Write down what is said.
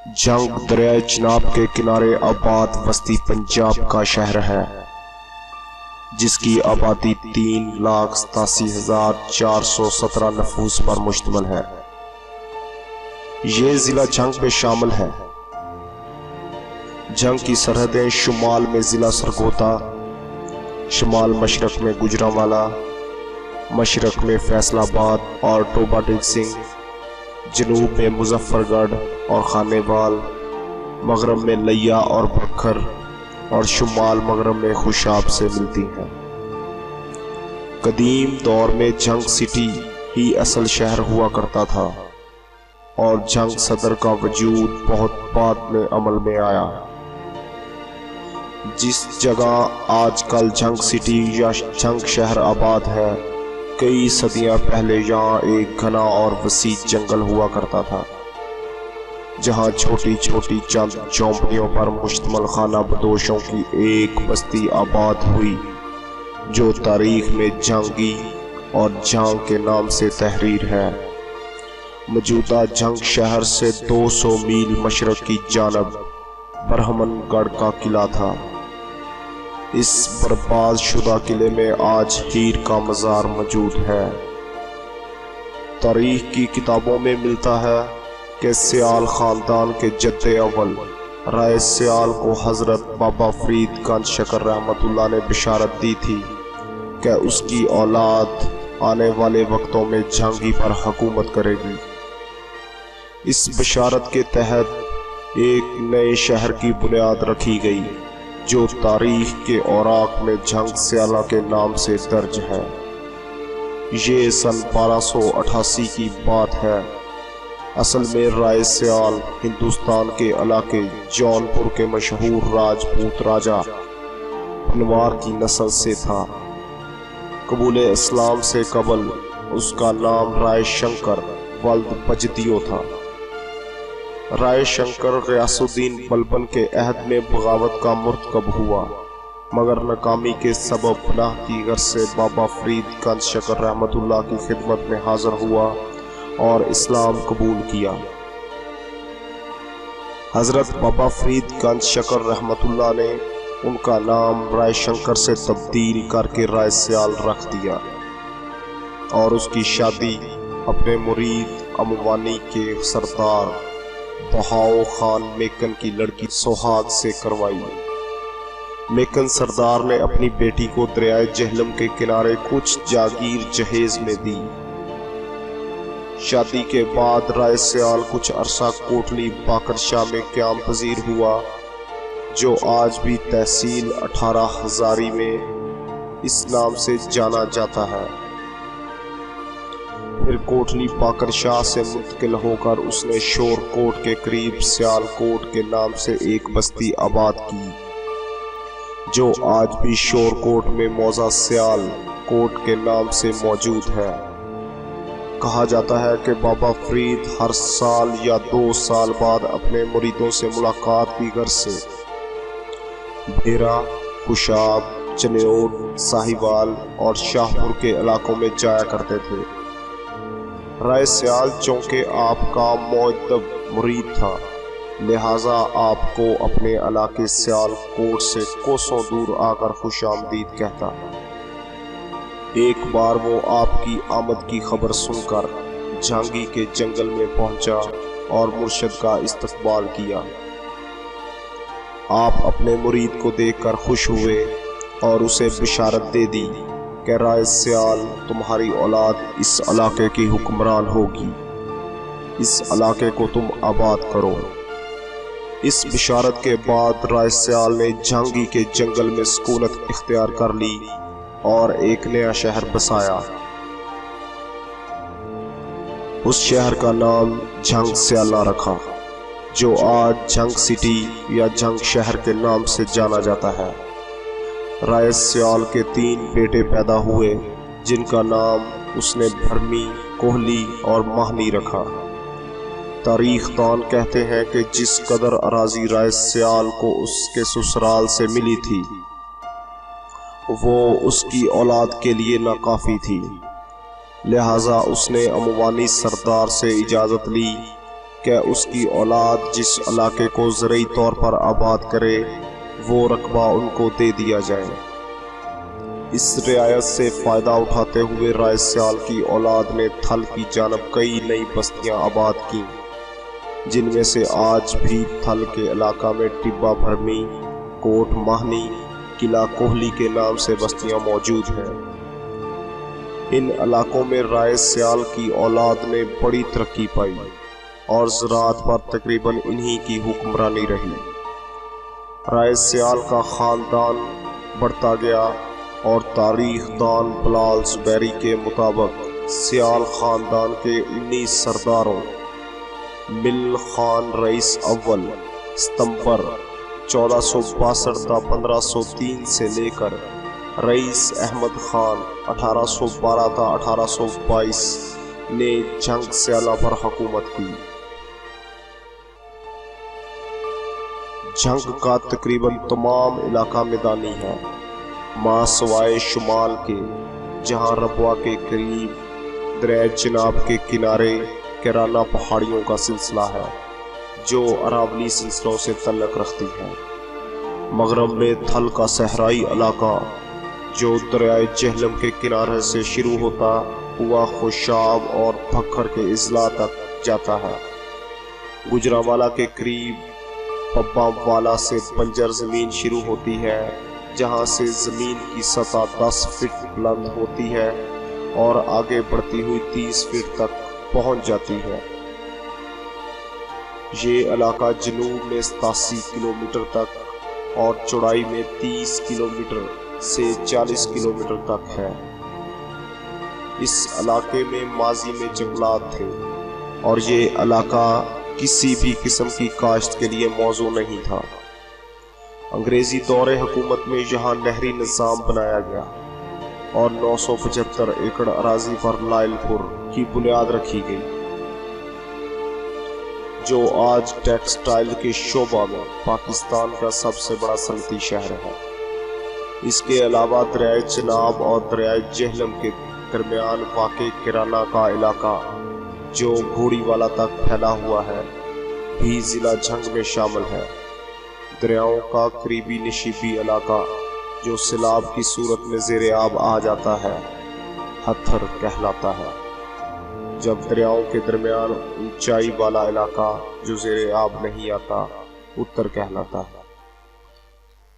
جنگ دریائے چناب کے کنارے آباد وسطی پنجاب کا شہر ہے جس کی آبادی 3,87,417 نفوس پر مشتمل ہے۔ یہ ضلع جنگ میں شامل ہے۔ جنگ کی سرحدیں شمال میں ضلع سرگودا، شمال مشرق میں گوجرانوالا، مشرق میں فیصل آباد اور ٹوبہ ٹیک سنگھ، جنوب میں مظفر گڑھ اور خانے وال، مغرب میں لیا اور بکھر اور شمال مغرب میں خوشاب سے ملتی ہیں۔ قدیم دور میں جنگ سٹی ہی اصل شہر ہوا کرتا تھا اور جنگ صدر کا وجود بہت بعد میں عمل میں آیا۔ جس جگہ آج کل جنگ سٹی یا جنگ شہر آباد ہے، کئی صدیاں پہلے یہاں ایک گھنا اور وسیع جنگل ہوا کرتا تھا جہاں چھوٹی چھوٹی چند جھونپڑیوں پر مشتمل خانہ بدوشوں کی ایک بستی آباد ہوئی جو تاریخ میں جنگی اور جنگ کے نام سے تحریر ہے۔ موجودہ جنگ شہر سے 200 میل مشرق کی جانب برہمن گڑھ کا قلعہ تھا۔ اس برباد شدہ قلعے میں آج ہیر کا مزار موجود ہے۔ تاریخ کی کتابوں میں ملتا ہے کہ سیال خاندان کے جد اول رائے سیال کو حضرت بابا فرید گنج شکر رحمت اللہ نے بشارت دی تھی کہ اس کی اولاد آنے والے وقتوں میں جہانگیر پر حکومت کرے گی۔ اس بشارت کے تحت ایک نئے شہر کی بنیاد رکھی گئی جو تاریخ کے اوراق میں جنگ سیالہ کے نام سے درج ہے۔ یہ سن 1288 کی بات ہے۔ اصل میں رائے سیال ہندوستان کے علاقے جون پور کے مشہور راجپوت راجہ پنوار کی نسل سے تھا۔ قبول اسلام سے قبل اس کا نام رائے شنکر ولد بجتیو تھا۔ رائے شنکر غیاث الدین بلبن کے عہد میں بغاوت کا مرتکب ہوا مگر ناکامی کے سبب پناہ کی غرض سے بابا فرید گنج شکر رحمت اللہ کی خدمت میں حاضر ہوا اور اسلام قبول کیا۔ حضرت بابا فرید گنج شکر رحمت اللہ نے ان کا نام رائے شنکر سے تبدیل کر کے رائے سیال رکھ دیا اور اس کی شادی اپنے مرید اموانی کے سردار بہاؤ خان میکن کی لڑکی سوہاگ سے کروائی۔ میکن سردار نے اپنی بیٹی کو دریائے جہلم کے کنارے کچھ جاگیر جہیز میں دی۔ شادی کے بعد رائے سیال کچھ عرصہ کوٹلی باقر شاہ میں قیام پذیر ہوا جو آج بھی تحصیل 18 ہزاری میں اس نام سے جانا جاتا ہے۔ پھر کوٹلی باقر شاہ سے منتقل ہو کر اس نے شور کوٹ کے قریب سیال کوٹ کے نام سے ایک بستی آباد کی جو آج بھی شور کوٹ میں موضع سیال کوٹ کے نام سے موجود ہے۔ کہا جاتا ہے کہ بابا فرید ہر سال یا 2 سال بعد اپنے مریدوں سے ملاقات کی غرض سے بھیرا، خوشاب، چنیوٹ، ساہیوال اور شاہ پور کے علاقوں میں جایا کرتے تھے۔ رائے سیال چونکہ آپ کا معدب مرید تھا لہٰذا آپ کو اپنے علاقے سیال کوٹ سے کوسوں دور آ کر خوش آمدید کہتا۔ ایک بار وہ آپ کی آمد کی خبر سن کر جھانگی کے جنگل میں پہنچا اور مرشد کا استقبال کیا۔ آپ اپنے مرید کو دیکھ کر خوش ہوئے اور اسے بشارت دے دی کہ رائے سیال تمہاری اولاد اس علاقے کی حکمران ہوگی، اس علاقے کو تم آباد کرو۔ اس بشارت کے بعد رائے سیال نے جھانگی کے جنگل میں سکونت اختیار کر لی اور ایک نیا شہر بسایا۔ اس شہر کا نام جنگ سیالہ رکھا جو آج جنگ سٹی یا جنگ شہر کے نام سے جانا جاتا ہے۔ رائے سیال کے 3 بیٹے پیدا ہوئے جن کا نام اس نے بھرمی، کوہلی اور ماہنی رکھا۔ تاریخ دان کہتے ہیں کہ جس قدر اراضی رائے سیال کو اس کے سسرال سے ملی تھی وہ اس کی اولاد کے لیے ناکافی تھی، لہٰذا اس نے اموانی سردار سے اجازت لی کہ اس کی اولاد جس علاقے کو زرعی طور پر آباد کرے وہ رقبہ ان کو دے دیا جائے۔ اس رعایت سے فائدہ اٹھاتے ہوئے رائے سیال کی اولاد نے تھل کی جانب کئی نئی بستیاں آباد کی، جن میں سے آج بھی تھل کے علاقہ میں ٹبا بھرمی، کوٹ ماہنی، قلعہ کوہلی کے نام سے بستیاں موجود ہیں۔ ان علاقوں میں رائے سیال کی اولاد نے بڑی ترقی پائی اور زراعت پر تقریباً انہی کی حکمرانی رہی۔ رائے سیال کا خاندان بڑھتا گیا اور تاریخ دان بلال زبیری کے مطابق سیال خاندان کے 19 سرداروں مل خان رئیس اول ستمبر 1462 تا 1503 سے لے کر رئیس احمد خان 1812 تا 1822 نے جنگ سیالہ پر حکومت کی۔ جنگ کا تقریباً تمام علاقہ میدانی ہے، ماں سوائے شمال کے، جہاں ربوہ کے قریب دریائے چناب کے کنارے کیرانہ پہاڑیوں کا سلسلہ ہے جو اراولی سلسلوں سے تعلق رکھتی ہے۔ مغرب میں تھل کا صحرائی علاقہ جو دریائے جہلم کے کنارے سے شروع ہوتا ہوا خوشاب اور بھکر کے اضلاع تک جاتا ہے۔ گجرانوالہ کے قریب پبا والا سے بنجر زمین شروع ہوتی ہے، جہاں سے زمین کی سطح 10 فٹ بلند ہوتی ہے اور آگے بڑھتی ہوئی 30 فٹ تک پہنچ جاتی ہے۔ یہ علاقہ جنوب میں 87 کلومیٹر تک اور چوڑائی میں 30 کلومیٹر سے 40 کلومیٹر تک ہے۔ اس علاقے میں ماضی میں جنگلات تھے اور یہ علاقہ کسی بھی قسم کی کاشت کے لیے موزوں نہیں تھا۔ انگریزی دور حکومت میں یہاں نہری نظام بنایا گیا اور 975 ایکڑ اراضی پر لائل پور کی بنیاد رکھی گئی، جو آج ٹیکسٹائل کے شعبہ میں پاکستان کا سب سے بڑا صنعتی شہر ہے۔ اس کے علاوہ دریائے چناب اور دریائے جہلم کے درمیان واقع کیرانہ کا علاقہ جو گھوڑی والا تک پھیلا ہوا ہے بھی ضلع جھنگ میں شامل ہے۔ دریاؤں کا قریبی نشیبی علاقہ جو سیلاب کی صورت میں زیر آب آ جاتا ہے ہتھر کہلاتا ہے، جب دریاؤں کے درمیان اونچائی والا علاقہ جو زیر آب نہیں آتا اتر کہلاتا ہے۔